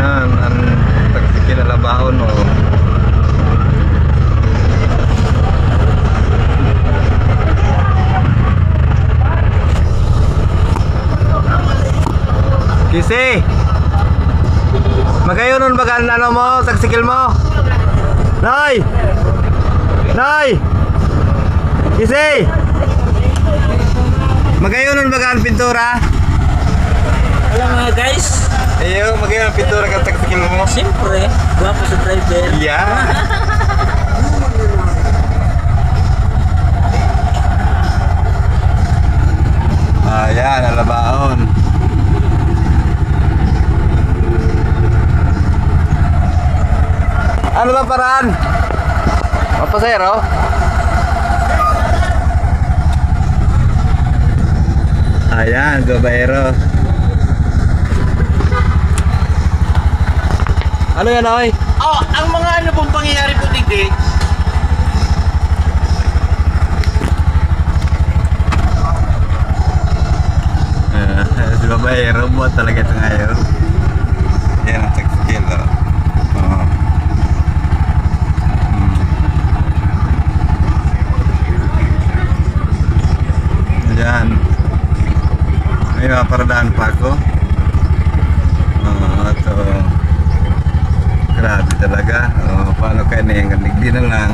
Ayan, ang pagkilalabaon mo. Kisi! Magayon nun baga ano mo, tagsikil mo? Nay! Nay! Kisi! Magayon nun baga ang pintura? Alam mga guys, Iyo, magayon ang pintura ka tagsikil mo? siyempre, gwapo sa driver. Yeah! Ayan, alabaon. Ano ba paraan? Mapasero? Ayan, gobayero. Ano yan, oy? Oh, ang mga ano pong pangyayari po digdi, Si babayero, buat talaga ito ngayon. Yan ang tagsikil, oh. Oo. Ayan. May maparadaan pa ako. Ito. Grabe talaga. Paano kaya na yung ganigdi na lang.